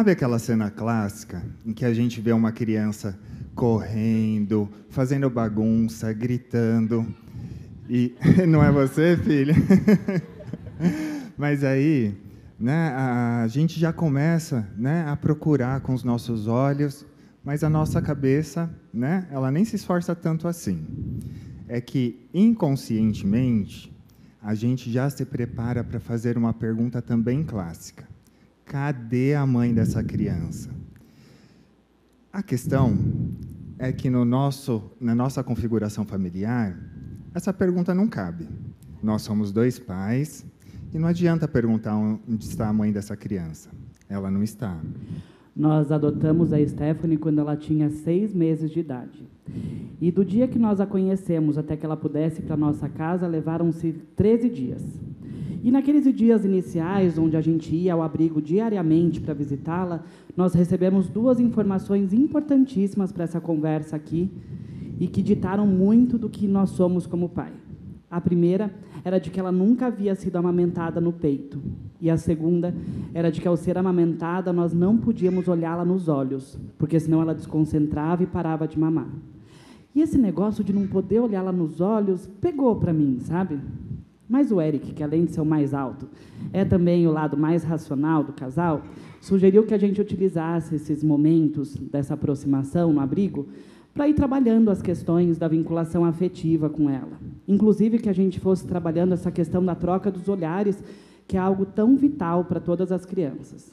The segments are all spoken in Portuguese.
Sabe aquela cena clássica em que a gente vê uma criança correndo, fazendo bagunça, gritando, e não é você, filha? Mas aí, né, a gente já começa, né, a procurar com os nossos olhos, mas a nossa cabeça, né, ela nem se esforça tanto assim. É que, inconscientemente, a gente já se prepara para fazer uma pergunta também clássica. Cadê a mãe dessa criança? A questão é que na nossa configuração familiar, essa pergunta não cabe. Nós somos dois pais e não adianta perguntar onde está a mãe dessa criança. Ela não está. Nós adotamos a Stephanie quando ela tinha 6 meses de idade. E do dia que nós a conhecemos até que ela pudesse ir para a nossa casa, levaram-se 13 dias. E naqueles dias iniciais, onde a gente ia ao abrigo diariamente para visitá-la, nós recebemos 2 informações importantíssimas para essa conversa aqui e que ditaram muito do que nós somos como pai. A primeira era de que ela nunca havia sido amamentada no peito. E a segunda era de que, ao ser amamentada, nós não podíamos olhá-la nos olhos, porque senão ela desconcentrava e parava de mamar. E esse negócio de não poder olhá-la nos olhos pegou para mim, sabe? Mas o Eric, que além de ser o mais alto, é também o lado mais racional do casal, sugeriu que a gente utilizasse esses momentos dessa aproximação no abrigo para ir trabalhando as questões da vinculação afetiva com ela. Inclusive que a gente fosse trabalhando essa questão da troca dos olhares, que é algo tão vital para todas as crianças.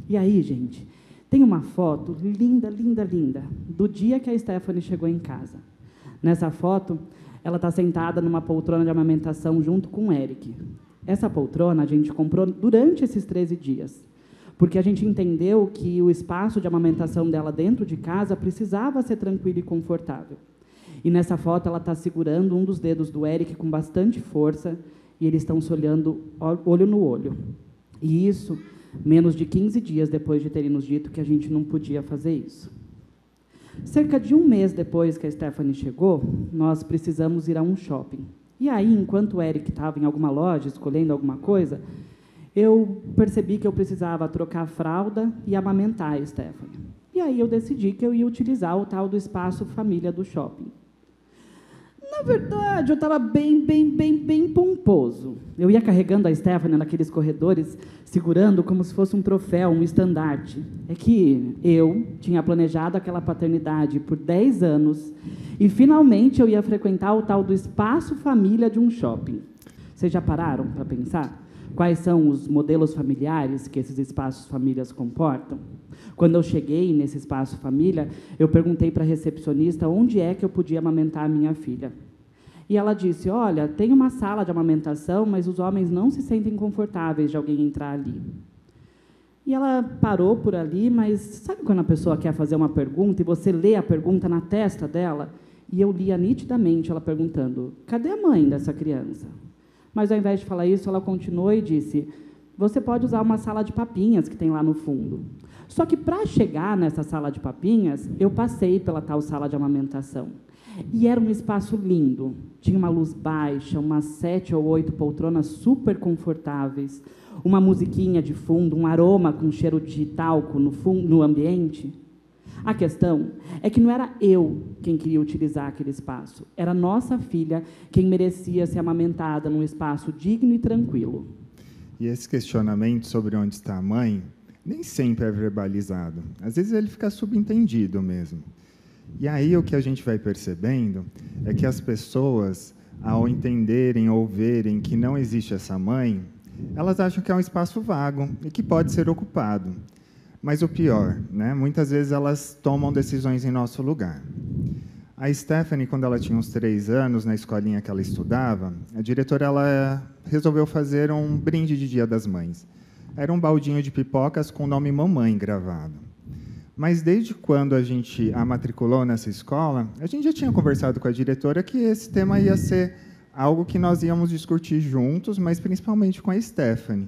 E aí, gente, tem uma foto linda, linda, linda, do dia que a Stephanie chegou em casa. Nessa foto, ela está sentada numa poltrona de amamentação junto com o Eric. Essa poltrona a gente comprou durante esses 13 dias, porque a gente entendeu que o espaço de amamentação dela dentro de casa precisava ser tranquilo e confortável. E nessa foto ela está segurando um dos dedos do Eric com bastante força e eles estão se olhando olho no olho. E isso menos de 15 dias depois de terem nos dito que a gente não podia fazer isso. Cerca de 1 mês depois que a Stephanie chegou, nós precisamos ir a um shopping. E aí, enquanto o Eric estava em alguma loja escolhendo alguma coisa, eu percebi que eu precisava trocar a fralda e amamentar a Stephanie. E aí eu decidi que eu ia utilizar o tal do espaço família do shopping. Na verdade, eu estava bem pomposo. Eu ia carregando a Stephanie naqueles corredores, segurando como se fosse um troféu, um estandarte. É que eu tinha planejado aquela paternidade por 10 anos e, finalmente, eu ia frequentar o tal do espaço família de um shopping. Vocês já pararam para pensar quais são os modelos familiares que esses espaços famílias comportam? Quando eu cheguei nesse espaço família, eu perguntei para a recepcionista onde é que eu podia amamentar a minha filha. E ela disse, olha, tem uma sala de amamentação, mas os homens não se sentem confortáveis de alguém entrar ali. E ela parou por ali, mas sabe quando a pessoa quer fazer uma pergunta e você lê a pergunta na testa dela? E eu lia nitidamente ela perguntando, cadê a mãe dessa criança? Mas, ao invés de falar isso, ela continuou e disse, você pode usar uma sala de papinhas que tem lá no fundo. Só que, para chegar nessa sala de papinhas, eu passei pela tal sala de amamentação. E era um espaço lindo. Tinha uma luz baixa, umas 7 ou 8 poltronas super confortáveis, uma musiquinha de fundo, um aroma com cheiro de talco no ambiente. A questão é que não era eu quem queria utilizar aquele espaço. Era nossa filha quem merecia ser amamentada num espaço digno e tranquilo. E esse questionamento sobre onde está a mãe nem sempre é verbalizado. Às vezes ele fica subentendido mesmo. E aí o que a gente vai percebendo é que as pessoas, ao entenderem ou verem que não existe essa mãe, elas acham que é um espaço vago e que pode ser ocupado. Mas o pior, né? Muitas vezes elas tomam decisões em nosso lugar. A Stephanie, quando ela tinha uns 3 anos, na escolinha que ela estudava, a diretora resolveu fazer um brinde de Dia das Mães. Era um baldinho de pipocas com o nome Mamãe gravado. Mas desde quando a gente a matriculou nessa escola, a gente já tinha conversado com a diretora que esse tema ia ser algo que nós íamos discutir juntos, mas principalmente com a Stephanie.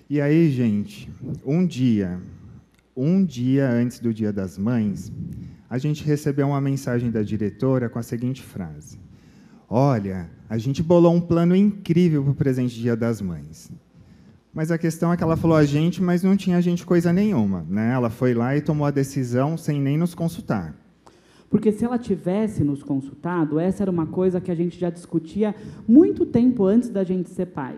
E aí, gente, um dia antes do Dia das Mães, a gente recebeu uma mensagem da diretora com a seguinte frase: olha, a gente bolou um plano incrível para o presente Dia das Mães. Mas a questão é que ela falou a gente, mas não tinha a gente coisa nenhuma, né? Ela foi lá e tomou a decisão sem nem nos consultar. Porque se ela tivesse nos consultado, essa era uma coisa que a gente já discutia muito tempo antes da gente ser pai.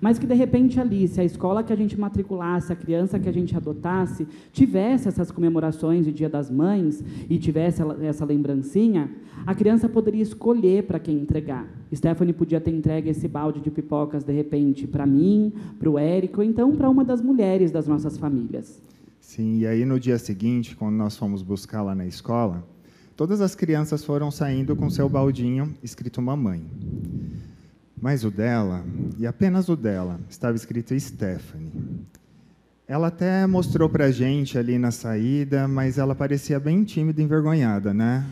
Mas que, de repente, ali, se a escola que a gente matriculasse, a criança que a gente adotasse, tivesse essas comemorações de Dia das Mães e tivesse essa lembrancinha, a criança poderia escolher para quem entregar. Stephanie podia ter entregue esse balde de pipocas, de repente, para mim, para o Érico, ou então para uma das mulheres das nossas famílias. Sim, e aí no dia seguinte, quando nós fomos buscar lá na escola, todas as crianças foram saindo com seu baldinho escrito mamãe. Mas o dela, e apenas o dela, estava escrito Stephanie. Ela até mostrou para a gente ali na saída, mas ela parecia bem tímida e envergonhada, né?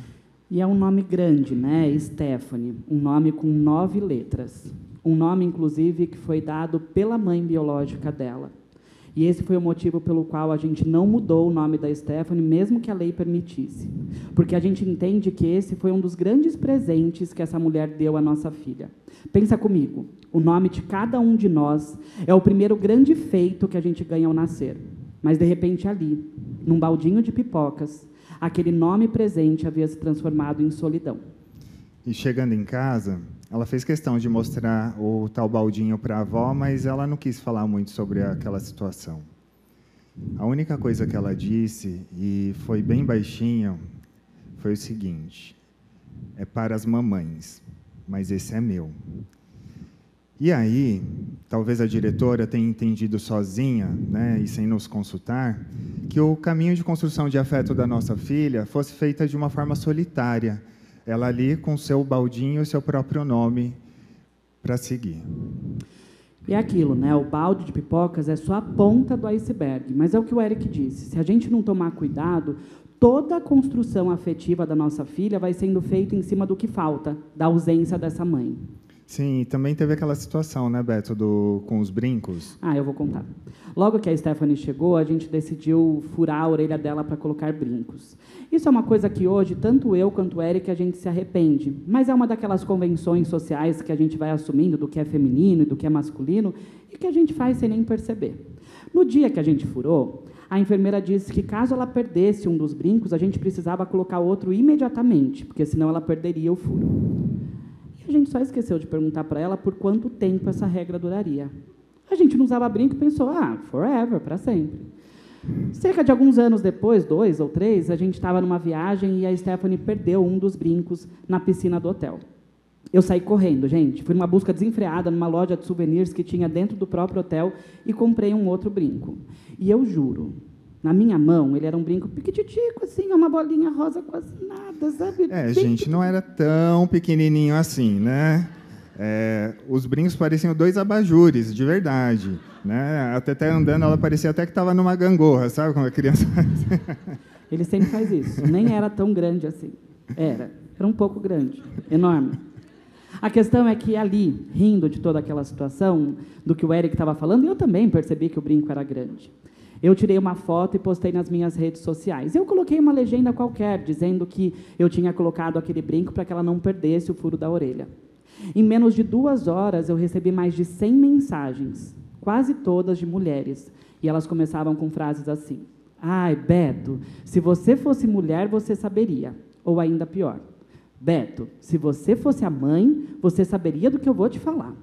E é um nome grande, né? Stephanie, um nome com 9 letras. Um nome, inclusive, que foi dado pela mãe biológica dela. E esse foi o motivo pelo qual a gente não mudou o nome da Stephanie, mesmo que a lei permitisse. Porque a gente entende que esse foi um dos grandes presentes que essa mulher deu à nossa filha. Pensa comigo, o nome de cada um de nós é o primeiro grande feito que a gente ganha ao nascer. Mas, de repente, ali, num baldinho de pipocas, aquele nome presente havia se transformado em solidão. E chegando em casa, ela fez questão de mostrar o tal baldinho para a avó, mas ela não quis falar muito sobre aquela situação. A única coisa que ela disse, e foi bem baixinho, foi o seguinte: é para as mamães, mas esse é meu. E aí, talvez a diretora tenha entendido sozinha, né, e sem nos consultar, que o caminho de construção de afeto da nossa filha fosse feita de uma forma solitária. Ela ali com seu baldinho e seu próprio nome para seguir. E é aquilo, né? O balde de pipocas é só a ponta do iceberg. Mas é o que o Eric disse. Se a gente não tomar cuidado, toda a construção afetiva da nossa filha vai sendo feita em cima do que falta, da ausência dessa mãe. Sim, e também teve aquela situação, né, Beto, com os brincos. Ah, eu vou contar. Logo que a Stephanie chegou, a gente decidiu furar a orelha dela para colocar brincos. Isso é uma coisa que hoje, tanto eu quanto o Eric, a gente se arrepende. Mas é uma daquelas convenções sociais que a gente vai assumindo do que é feminino e do que é masculino e que a gente faz sem nem perceber. No dia que a gente furou, a enfermeira disse que, caso ela perdesse um dos brincos, a gente precisava colocar outro imediatamente, porque senão ela perderia o furo. A gente só esqueceu de perguntar para ela por quanto tempo essa regra duraria. A gente não usava brinco e pensou, forever, para sempre. Cerca de alguns anos depois, 2 ou 3, a gente estava numa viagem e a Stephanie perdeu um dos brincos na piscina do hotel. Eu saí correndo, gente. Fui numa busca desenfreada numa loja de souvenirs que tinha dentro do próprio hotel e comprei um outro brinco. E eu juro, na minha mão, ele era um brinco piquititico, assim, uma bolinha rosa quase nada, sabe? Gente, não era tão pequenininho assim, né? Os brincos pareciam 2 abajures, de verdade. Né? Até andando, ela parecia até que estava numa gangorra, sabe? Como a criança faz. Ele sempre faz isso. Nem era tão grande assim. Era um pouco grande, enorme. A questão é que ali, rindo de toda aquela situação, do que o Eric estava falando, eu também percebi que o brinco era grande. Eu tirei uma foto e postei nas minhas redes sociais. Eu coloquei uma legenda qualquer, dizendo que eu tinha colocado aquele brinco para que ela não perdesse o furo da orelha. Em menos de 2 horas, eu recebi mais de 100 mensagens, quase todas de mulheres. E elas começavam com frases assim: ai, Beto, se você fosse mulher, você saberia. Ou ainda pior: Beto, se você fosse a mãe, você saberia do que eu vou te falar.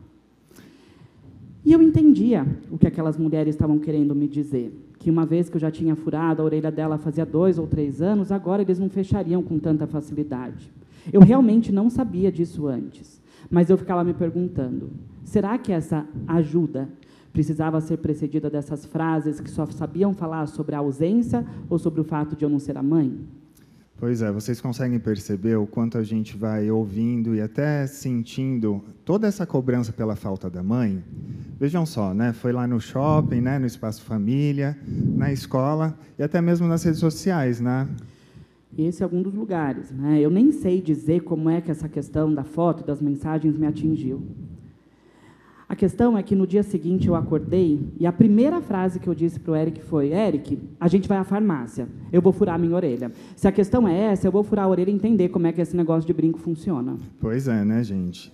E eu entendia o que aquelas mulheres estavam querendo me dizer, que uma vez que eu já tinha furado a orelha dela fazia 2 ou 3 anos, agora eles não fechariam com tanta facilidade. Eu realmente não sabia disso antes, mas eu ficava me perguntando, será que essa ajuda precisava ser precedida dessas frases que só sabiam falar sobre a ausência ou sobre o fato de eu não ser a mãe? Pois é, vocês conseguem perceber o quanto a gente vai ouvindo e até sentindo toda essa cobrança pela falta da mãe? Vejam só, né? Foi lá no shopping, né? No Espaço Família, na escola e até mesmo nas redes sociais, né? Esse é algum dos lugares, né? Eu nem sei dizer como é que essa questão da foto e das mensagens me atingiu. A questão é que no dia seguinte eu acordei e a primeira frase que eu disse para o Eric foi: Eric, a gente vai à farmácia, eu vou furar a minha orelha. Se a questão é essa, eu vou furar a orelha e entender como é que esse negócio de brinco funciona. Pois é, né, gente?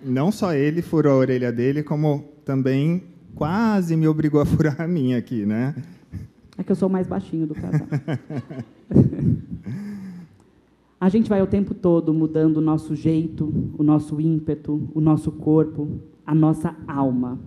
Não só ele furou a orelha dele, como também quase me obrigou a furar a minha aqui, né? É que eu sou o mais baixinho do casal. A gente vai o tempo todo mudando o nosso jeito, o nosso ímpeto, o nosso corpo, a nossa alma,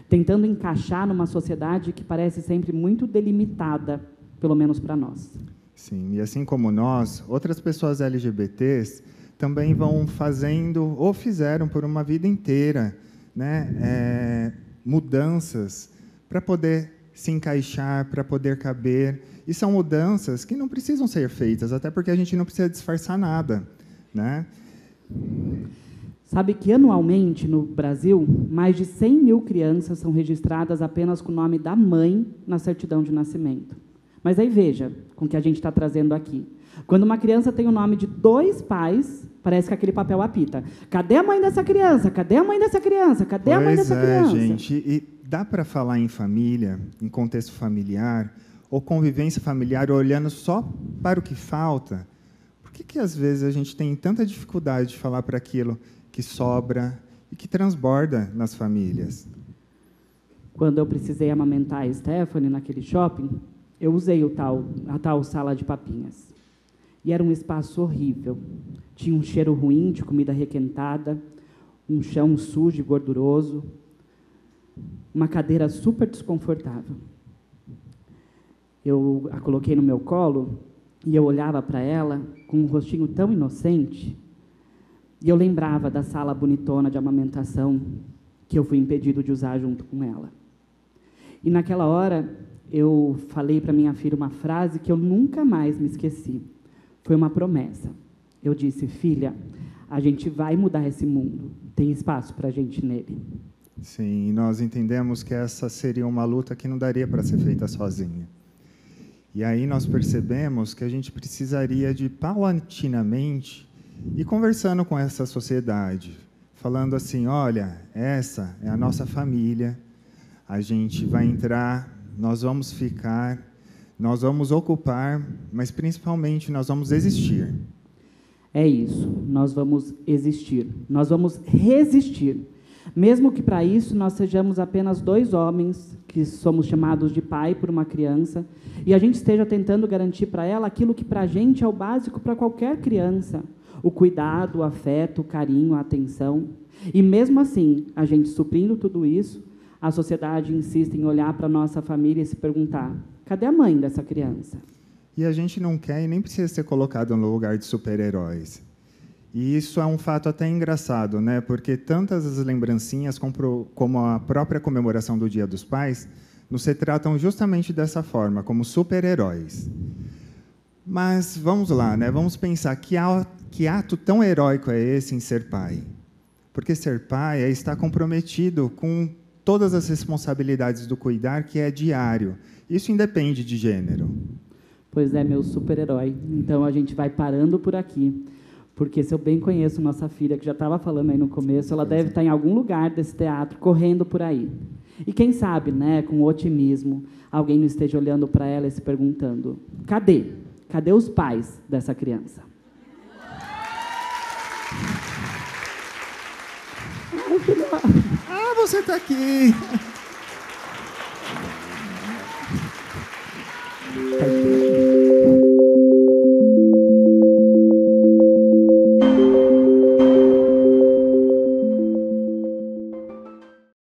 tentando encaixar numa sociedade que parece sempre muito delimitada, pelo menos para nós. Sim, e assim como nós, outras pessoas LGBTs também vão fazendo, ou fizeram por uma vida inteira, né, mudanças para poder se encaixar, para poder caber. E são mudanças que não precisam ser feitas, até porque a gente não precisa disfarçar nada, né? Sabe que, anualmente, no Brasil, mais de 100 mil crianças são registradas apenas com o nome da mãe na certidão de nascimento. Mas aí veja, com o que a gente está trazendo aqui. Quando uma criança tem o nome de 2 pais, parece que aquele papel apita. Cadê a mãe dessa criança? Cadê a mãe dessa criança? Cadê a mãe dessa criança? Pois é, gente. E dá para falar em família, em contexto familiar, ou convivência familiar, olhando só para o que falta? Por que às vezes a gente tem tanta dificuldade de falar para aquilo que sobra e que transborda nas famílias? Quando eu precisei amamentar a Stephanie naquele shopping, eu usei a tal sala de papinhas. E era um espaço horrível. Tinha um cheiro ruim de comida requentada, um chão sujo e gorduroso, uma cadeira super desconfortável. Eu a coloquei no meu colo e eu olhava para ela com um rostinho tão inocente, e eu lembrava da sala bonitona de amamentação que eu fui impedido de usar junto com ela. E naquela hora eu falei para minha filha uma frase que eu nunca mais me esqueci. Foi uma promessa. Eu disse: filha, a gente vai mudar esse mundo. Tem espaço para a gente nele. Sim, e nós entendemos que essa seria uma luta que não daria para ser feita sozinha. E aí nós percebemos que a gente precisaria de, paulatinamente, ir conversando com essa sociedade, falando assim: olha, essa é a nossa família, a gente vai entrar, nós vamos ficar, nós vamos ocupar, mas principalmente nós vamos existir. É isso, nós vamos existir, nós vamos resistir. Mesmo que para isso nós sejamos apenas 2 homens, que somos chamados de pai por uma criança, e a gente esteja tentando garantir para ela aquilo que para a gente é o básico para qualquer criança: o cuidado, o afeto, o carinho, a atenção. E mesmo assim, a gente suprindo tudo isso, a sociedade insiste em olhar para a nossa família e se perguntar: cadê a mãe dessa criança? E a gente não quer e nem precisa ser colocado no lugar de super-heróis. E isso é um fato até engraçado, né? Porque tantas as lembrancinhas como a própria comemoração do Dia dos Pais nos retratam justamente dessa forma, como super-heróis. Mas vamos lá, né? Vamos pensar que ato tão heróico é esse em ser pai? Porque ser pai é estar comprometido com todas as responsabilidades do cuidar, que é diário. Isso independe de gênero. Pois é, meu super-herói. Então a gente vai parando por aqui. Porque se eu bem conheço nossa filha, que já estava falando aí no começo, ela deve estar em algum lugar desse teatro, correndo por aí. E quem sabe, né, com otimismo, alguém não esteja olhando para ela e se perguntando: cadê? Cadê os pais dessa criança? Ah, você está aqui!